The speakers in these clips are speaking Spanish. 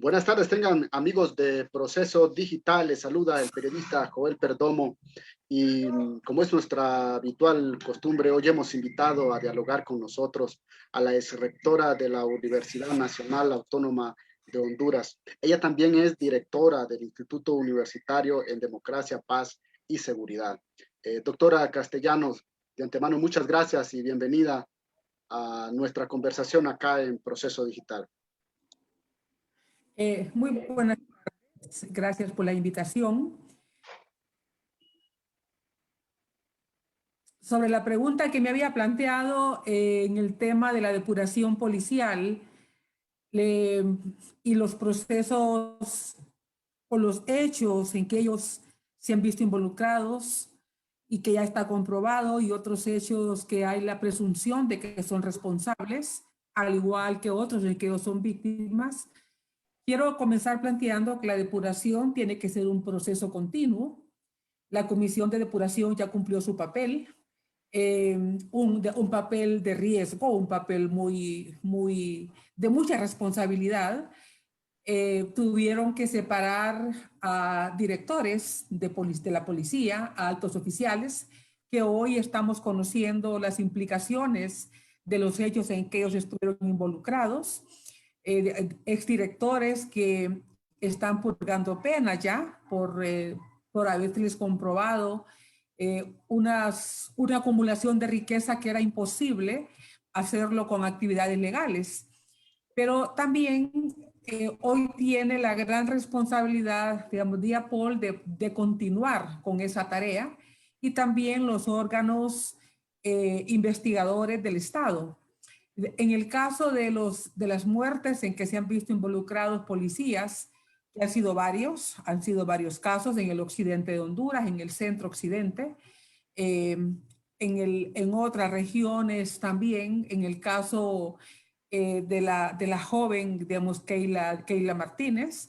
Buenas tardes, tengan amigos de Proceso Digital. Les saluda el periodista Joel Perdomo. Y como es nuestra habitual costumbre, hoy hemos invitado a dialogar con nosotros a la exrectora de la Universidad Nacional Autónoma de Honduras. Ella también es directora del Instituto Universitario en Democracia, Paz y Seguridad. Doctora Castellanos, de antemano, muchas gracias y bienvenida a nuestra conversación acá en Proceso Digital. Muy buenas tardes, gracias por la invitación. Sobre la pregunta que me había planteado en el tema de la depuración policial y los procesos o los hechos en que ellos se han visto involucrados y que ya está comprobado, y otros hechos que hay la presunción de que son responsables, al igual que otros en que ellos son víctimas. Quiero comenzar planteando que la depuración tiene que ser un proceso continuo. La comisión de depuración ya cumplió su papel, un papel de riesgo, un papel de mucha responsabilidad. Tuvieron que separar a directores de la policía, a altos oficiales, que hoy estamos conociendo las implicaciones de los hechos en que ellos estuvieron involucrados. Exdirectores que están purgando pena ya por haberles comprobado una acumulación de riqueza que era imposible hacerlo con actividades legales. Pero también hoy tiene la gran responsabilidad, digamos, DIAPOL de continuar con esa tarea, y también los órganos investigadores del Estado. En el caso de las muertes en que se han visto involucrados policías, que han sido varios casos en el occidente de Honduras, en el centro occidente, en otras regiones también, en el caso de la joven, digamos, Keila Martínez,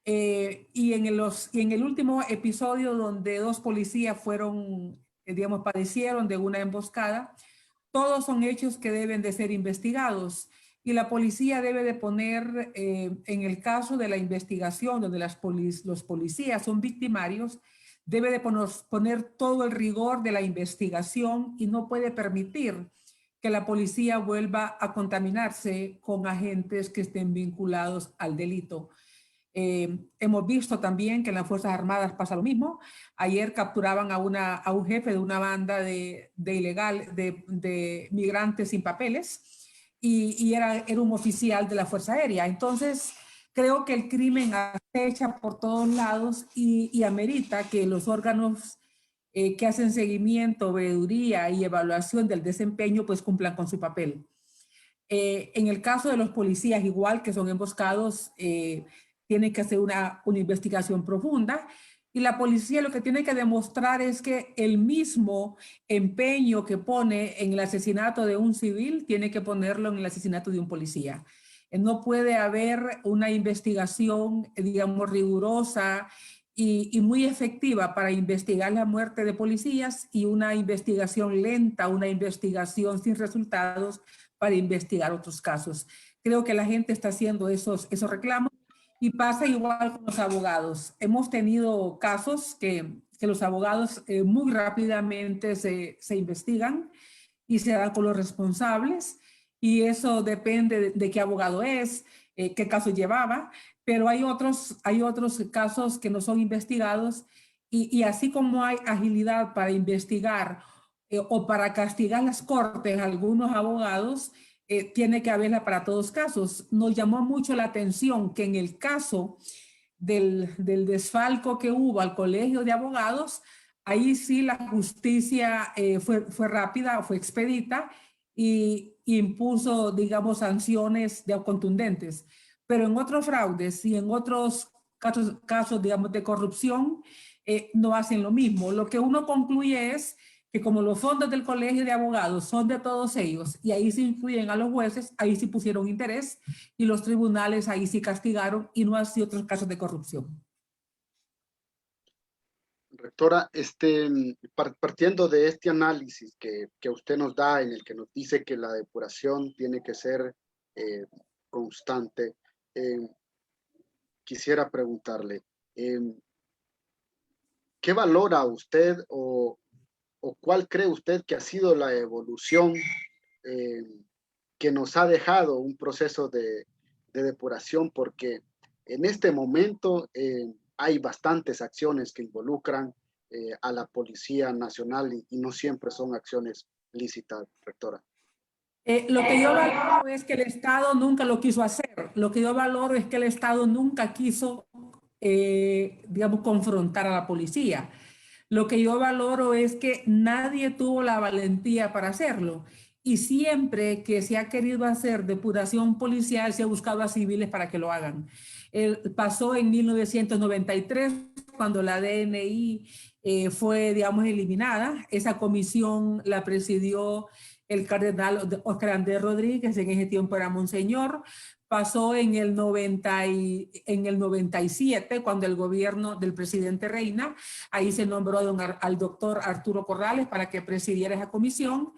y en el último episodio donde dos policías digamos, padecieron de una emboscada. Todos son hechos que deben de ser investigados, y la policía debe de poner, en el caso de la investigación donde los policías son victimarios, debe de poner todo el rigor de la investigación, y no puede permitir que la policía vuelva a contaminarse con agentes que estén vinculados al delito. Hemos visto también que en las Fuerzas Armadas pasa lo mismo. Ayer capturaban a un jefe de una banda de migrantes sin papeles, y era un oficial de la Fuerza Aérea. Entonces, creo que el crimen acecha por todos lados, y amerita que los órganos que hacen seguimiento, veeduría y evaluación del desempeño pues cumplan con su papel. En el caso de los policías, igual que son emboscados, tiene que hacer una investigación profunda, y la policía lo que tiene que demostrar es que el mismo empeño que pone en el asesinato de un civil, tiene que ponerlo en el asesinato de un policía. No puede haber una investigación, digamos, rigurosa y muy efectiva para investigar la muerte de policías, y una investigación lenta, una investigación sin resultados para investigar otros casos. Creo que la gente está haciendo esos reclamos. Y pasa igual con los abogados. Hemos tenido casos que los abogados muy rápidamente se investigan y se dan con los responsables, y eso depende de qué abogado es, qué caso llevaba, pero hay otros casos que no son investigados, y así como hay agilidad para investigar o para castigar las cortes a algunos abogados, tiene que haberla para todos casos. Nos llamó mucho la atención que en el caso del desfalco que hubo al Colegio de Abogados, ahí sí la justicia fue rápida, fue expedita, y impuso, digamos, sanciones contundentes. Pero en otros fraudes y en otros casos, digamos, de corrupción, no hacen lo mismo. Lo que uno concluye es que como los fondos del Colegio de Abogados son de todos ellos, y ahí sí influyen a los jueces, ahí sí pusieron interés, y los tribunales ahí sí castigaron, y no así otros casos de corrupción. Rectora, partiendo de este análisis que usted nos da, en el que nos dice que la depuración tiene que ser constante, quisiera preguntarle, ¿qué valora usted o cuál cree usted que ha sido la evolución eh, que nos ha dejado un proceso de depuración? Porque en este momento hay bastantes acciones que involucran a la Policía Nacional y no siempre son acciones lícitas, rectora. Lo que yo valoro es que el Estado nunca lo quiso hacer. Lo que yo valoro es que el Estado nunca quiso, digamos, confrontar a la policía. Lo que yo valoro es que nadie tuvo la valentía para hacerlo. Y siempre que se ha querido hacer depuración policial, se ha buscado a civiles para que lo hagan. Pasó en 1993, cuando la DNI fue, digamos, eliminada. Esa comisión la presidió el cardenal Oscar Andrés Rodríguez, en ese tiempo era monseñor. Pasó en el 97, cuando el gobierno del presidente Reina, ahí se nombró al doctor Arturo Corrales para que presidiera esa comisión.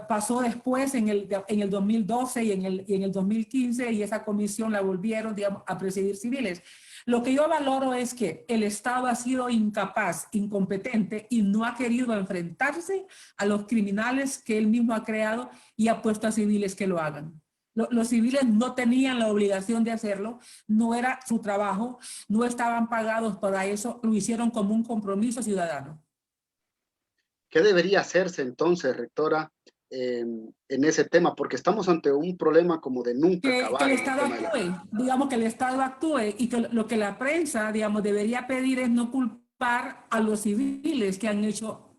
Pasó después en el 2012 y en el 2015, y esa comisión la volvieron, digamos, a presidir civiles. Lo que yo valoro es que el Estado ha sido incapaz, incompetente, y no ha querido enfrentarse a los criminales que él mismo ha creado y ha puesto a civiles que lo hagan. Los civiles no tenían la obligación de hacerlo, no era su trabajo, no estaban pagados para eso, lo hicieron como un compromiso ciudadano. ¿Qué debería hacerse entonces, rectora, en ese tema? Porque estamos ante un problema como de nunca acabar. Que el Estado actúe, digamos que el Estado actúe, y que lo que la prensa, digamos, debería pedir es no culpar a los civiles que han hecho,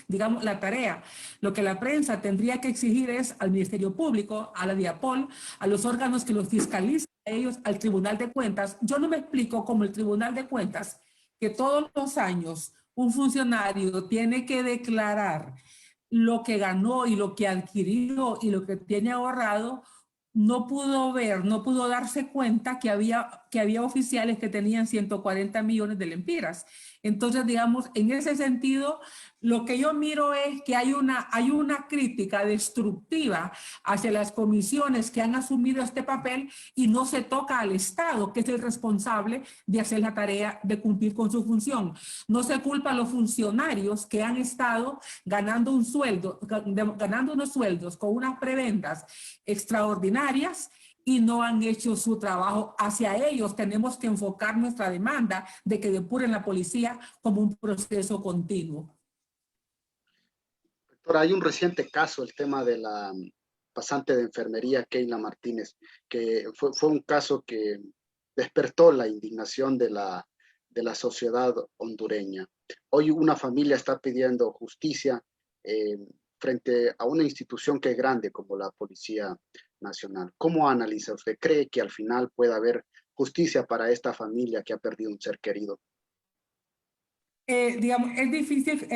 digamos, la tarea. Lo que la prensa tendría que exigir es al Ministerio Público, a la DIAPOL, a los órganos que los fiscalizan, a ellos, al Tribunal de Cuentas. Yo no me explico cómo el Tribunal de Cuentas, que todos los años un funcionario tiene que declarar lo que ganó y lo que adquirió y lo que tiene ahorrado, no pudo ver, no pudo darse cuenta que había oficiales que tenían 140 millones de lempiras. Entonces, digamos, en ese sentido, lo que yo miro es que hay una crítica destructiva hacia las comisiones que han asumido este papel, y no se toca al Estado, que es el responsable de hacer la tarea de cumplir con su función. No se culpa a los funcionarios que han estado ganando un sueldo, ganando unos sueldos con unas prebendas extraordinarias, y no han hecho su trabajo. Hacia ellos tenemos que enfocar nuestra demanda de que depuren la policía como un proceso continuo. Doctora, hay un reciente caso, el tema de la pasante de enfermería, Keila Martínez, que fue un caso que despertó la indignación de la sociedad hondureña. Hoy una familia está pidiendo justicia frente a una institución que es grande como la Policía Nacional. ¿Cómo analiza usted? ¿Cree que al final pueda haber justicia para esta familia que ha perdido un ser querido? Digamos, es difícil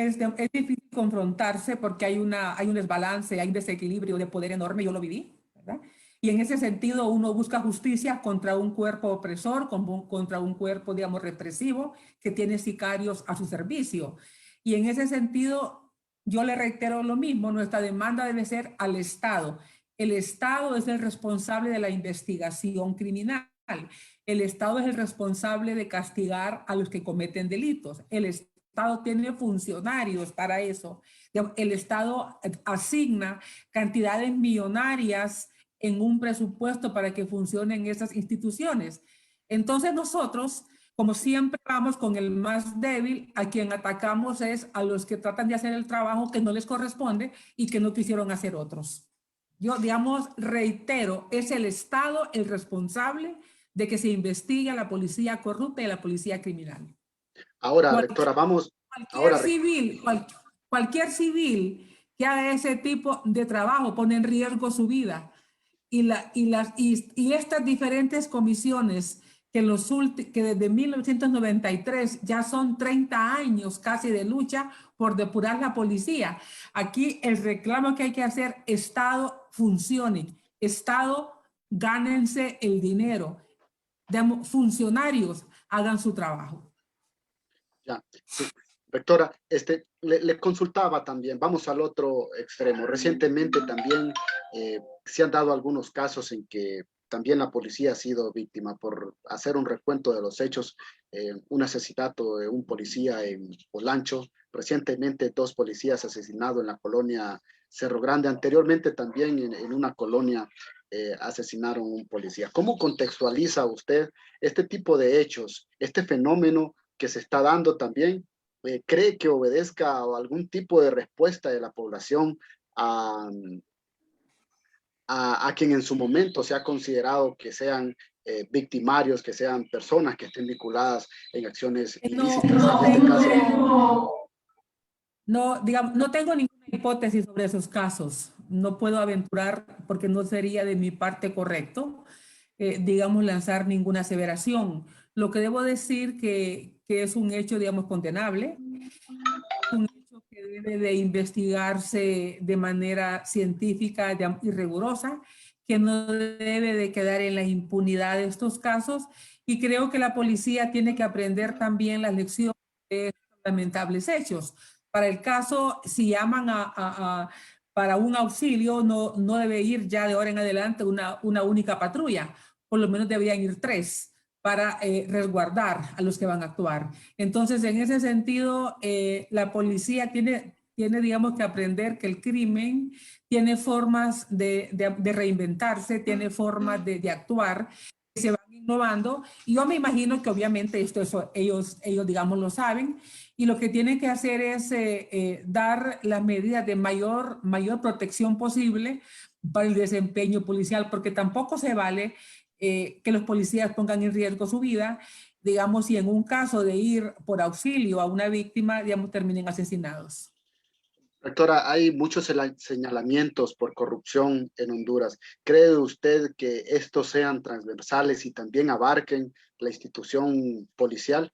confrontarse, porque hay un desbalance, hay un desequilibrio de poder enorme. Yo lo viví, ¿verdad? Y en ese sentido uno busca justicia contra un cuerpo opresor, contra un cuerpo, digamos, represivo, que tiene sicarios a su servicio. Y en ese sentido yo le reitero lo mismo: nuestra demanda debe ser al Estado. El Estado es el responsable de la investigación criminal. El Estado es el responsable de castigar a los que cometen delitos. El Estado tiene funcionarios para eso. El Estado asigna cantidades millonarias en un presupuesto para que funcionen esas instituciones. Entonces nosotros, como siempre, vamos con el más débil. A quien atacamos es a los que tratan de hacer el trabajo que no les corresponde y que no quisieron hacer otros. Yo, digamos, reitero, es el Estado el responsable de que se investigue a la policía corrupta y a la policía criminal. Ahora, rectora, vamos... Cualquier civil que haga ese tipo de trabajo pone en riesgo su vida. Y estas diferentes comisiones que desde 1993 ya son 30 años casi de lucha por depurar la policía. Aquí el reclamo que hay que hacer: Estado, funcione. Estado, gánense el dinero. Funcionarios, hagan su trabajo. Ya, sí. Rectora, le consultaba también, vamos al otro extremo. Recientemente también se han dado algunos casos en que también la policía ha sido víctima. Por hacer un recuento de los hechos, un asesinato de un policía en Olancho, recientemente 2 policías asesinados en la colonia Cerro Grande, anteriormente también en una colonia asesinaron a un policía. ¿Cómo contextualiza usted este tipo de hechos, este fenómeno que se está dando también? ¿Cree que obedezca a algún tipo de respuesta de la población a, a quien en su momento se ha considerado que sean victimarios, que sean personas que estén vinculadas en acciones No, ilícitas? no En este caso, tengo, no, digamos, no tengo ninguna hipótesis sobre esos casos. No puedo aventurar, porque no sería de mi parte correcto, digamos, lanzar ninguna aseveración. Lo que debo decir que es un hecho, digamos, condenable, un hecho que debe de investigarse de manera científica y rigurosa, que no debe de quedar en la impunidad de estos casos, y creo que la policía tiene que aprender también las lecciones de estos lamentables hechos. Para el caso, si llaman para un auxilio, no debe ir ya de ahora en adelante una única patrulla, por lo menos deberían ir 3 para resguardar a los que van a actuar. Entonces, en ese sentido, la policía tiene, digamos, que aprender que el crimen tiene formas de reinventarse, tiene formas de actuar, que se van innovando. Y yo me imagino que obviamente ellos, digamos, lo saben. Y lo que tienen que hacer es dar las medidas de mayor protección posible para el desempeño policial, porque tampoco se vale que los policías pongan en riesgo su vida, digamos, si en un caso de ir por auxilio a una víctima, digamos, terminen asesinados. doctora, hay muchos señalamientos por corrupción en Honduras. ¿Cree usted que estos sean transversales y también abarquen la institución policial?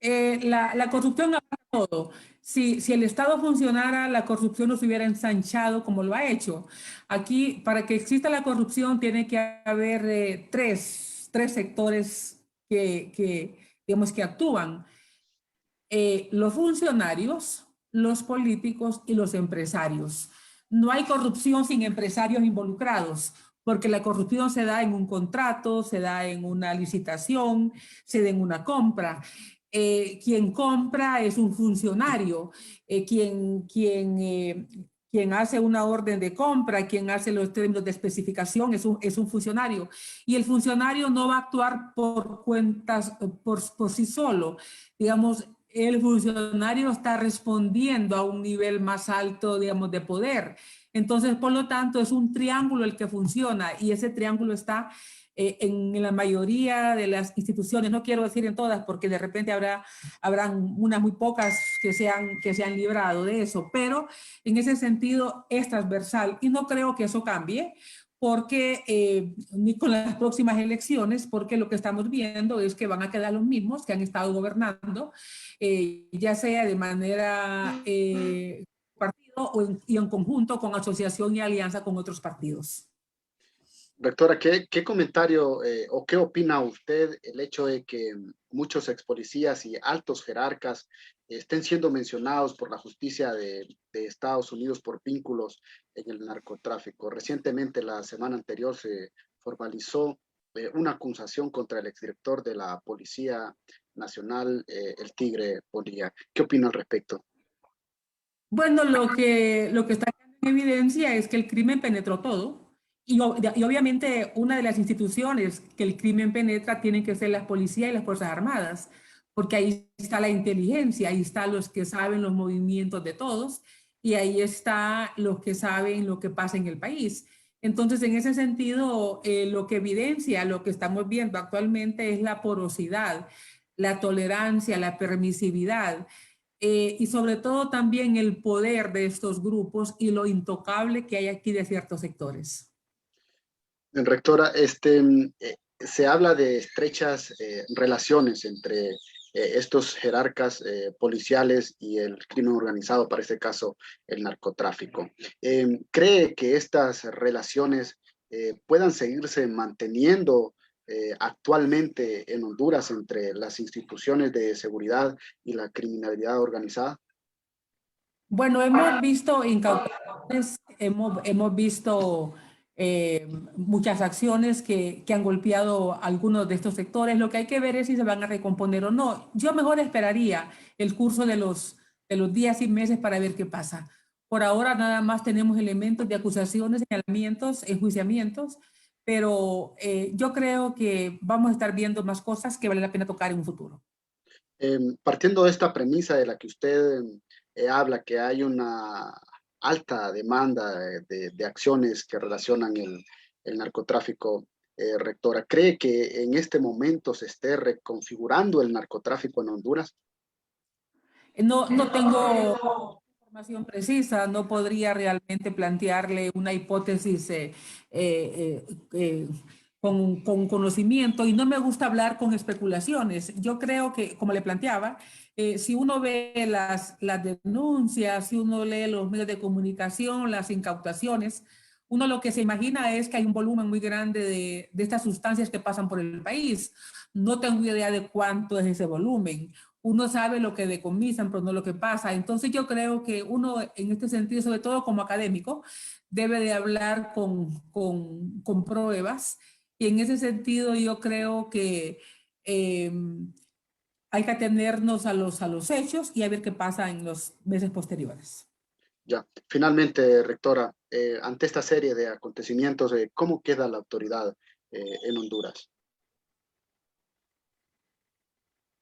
La corrupción abarca todo. Si el Estado funcionara, la corrupción no se hubiera ensanchado como lo ha hecho. Aquí, para que exista la corrupción, tiene que haber tres sectores digamos, que actúan. Los funcionarios, los políticos y los empresarios. No hay corrupción sin empresarios involucrados, porque la corrupción se da en un contrato, se da en una licitación, se da en una compra. Quien compra es un funcionario, quien hace una orden de compra, quien hace los términos de especificación es un funcionario. Y el funcionario no va a actuar por cuentas, por sí solo. Digamos, el funcionario está respondiendo a un nivel más alto, digamos, de poder. Entonces, por lo tanto, es un triángulo el que funciona, y ese triángulo está en la mayoría de las instituciones. No quiero decir en todas, porque de repente habrán unas muy pocas que se han librado de eso, pero en ese sentido es transversal, y no creo que eso cambie, porque ni con las próximas elecciones, porque lo que estamos viendo es que van a quedar los mismos que han estado gobernando, ya sea de manera partido y en conjunto con asociación y alianza con otros partidos. Doctora, ¿qué comentario o qué opina usted el hecho de que muchos ex policías y altos jerarcas estén siendo mencionados por la justicia de Estados Unidos por vínculos en el narcotráfico? Recientemente, la semana anterior, se formalizó una acusación contra el exdirector de la Policía Nacional, el Tigre Bonilla. ¿Qué opina al respecto? Bueno, lo que está en evidencia es que el crimen penetró todo. Y obviamente una de las instituciones que el crimen penetra tienen que ser las policías y las Fuerzas Armadas, porque ahí está la inteligencia, ahí están los que saben los movimientos de todos, y ahí está los que saben lo que pasa en el país. Entonces, en ese sentido, lo que evidencia, lo que estamos viendo actualmente es la porosidad, la tolerancia, la permisividad, y sobre todo también el poder de estos grupos y lo intocable que hay aquí de ciertos sectores. Rectora, se habla de estrechas relaciones entre estos jerarcas policiales y el crimen organizado, para este caso el narcotráfico. ¿Cree que estas relaciones puedan seguirse manteniendo actualmente en Honduras entre las instituciones de seguridad y la criminalidad organizada? Bueno, hemos visto incautaciones, hemos visto muchas acciones que han golpeado algunos de estos sectores. Lo que hay que ver es si se van a recomponer o no. Yo mejor esperaría el curso de los días y meses para ver qué pasa. Por ahora nada más tenemos elementos de acusaciones, señalamientos, enjuiciamientos, pero yo creo que vamos a estar viendo más cosas que vale la pena tocar en un futuro. Partiendo de esta premisa de la que usted habla, que hay una alta demanda de acciones que relacionan el narcotráfico, rectora, ¿cree que en este momento se esté reconfigurando el narcotráfico en Honduras? No tengo información precisa, no podría realmente plantearle una hipótesis con conocimiento, y no me gusta hablar con especulaciones. Yo creo que, como le planteaba, si uno ve las denuncias, si uno lee los medios de comunicación, las incautaciones, uno lo que se imagina es que hay un volumen muy grande de estas sustancias que pasan por el país. No tengo idea de cuánto es ese volumen. Uno sabe lo que decomisan, pero no lo que pasa. Entonces yo creo que uno, en este sentido, sobre todo como académico, debe de hablar con pruebas. Y en ese sentido yo creo que hay que atenernos a los hechos y a ver qué pasa en los meses posteriores. Ya, finalmente, rectora, ante esta serie de acontecimientos, ¿cómo queda la autoridad en Honduras?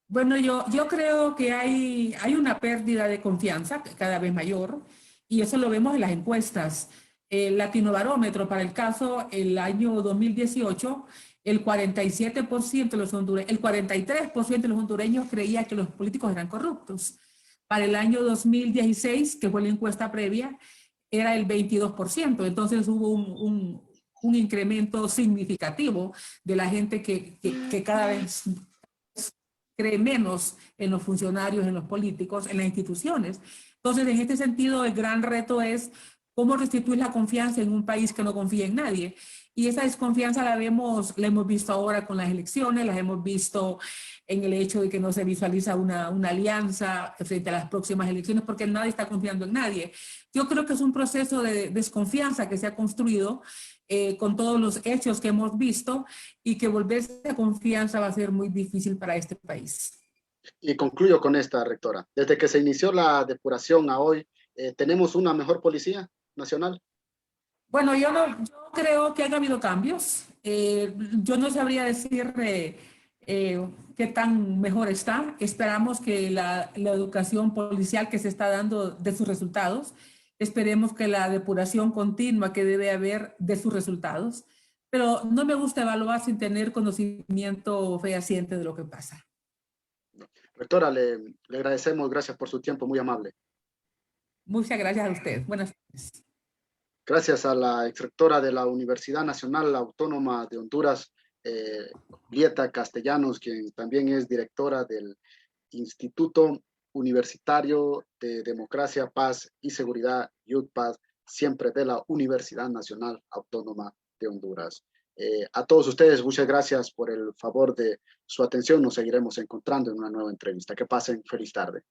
Bueno, yo creo que hay una pérdida de confianza cada vez mayor, y eso lo vemos en las encuestas. El Latinobarómetro, para el caso, el año 2018, el 47% de los hondureños, el 43% de los hondureños creía que los políticos eran corruptos. Para el año 2016, que fue la encuesta previa, era el 22%. Entonces hubo un incremento significativo de la gente que cada vez cree menos en los funcionarios, en los políticos, en las instituciones. Entonces, en este sentido, el gran reto es cómo restituir la confianza en un país que no confía en nadie. Y esa desconfianza la hemos visto ahora con las elecciones, las hemos visto en el hecho de que no se visualiza una alianza frente a las próximas elecciones, porque nadie está confiando en nadie. Yo creo que es un proceso de desconfianza que se ha construido con todos los hechos que hemos visto, y que volverse a confianza va a ser muy difícil para este país. Y concluyo con esta, rectora. Desde que se inició la depuración a hoy, ¿tenemos una mejor policía nacional? Bueno, yo creo que han habido cambios. Yo no sabría decir qué tan mejor está. Esperamos que la educación policial que se está dando dé sus resultados. Esperemos que la depuración continua que debe haber dé sus resultados. Pero no me gusta evaluar sin tener conocimiento fehaciente de lo que pasa. Rectora, le agradecemos. Gracias por su tiempo, muy amable. Muchas gracias a usted. Buenas tardes. Gracias a la exrectora de la Universidad Nacional Autónoma de Honduras, Julieta Castellanos, quien también es directora del Instituto Universitario de Democracia, Paz y Seguridad, UTPAD, siempre de la Universidad Nacional Autónoma de Honduras. A todos ustedes, muchas gracias por el favor de su atención. Nos seguiremos encontrando en una nueva entrevista. Que pasen feliz tarde.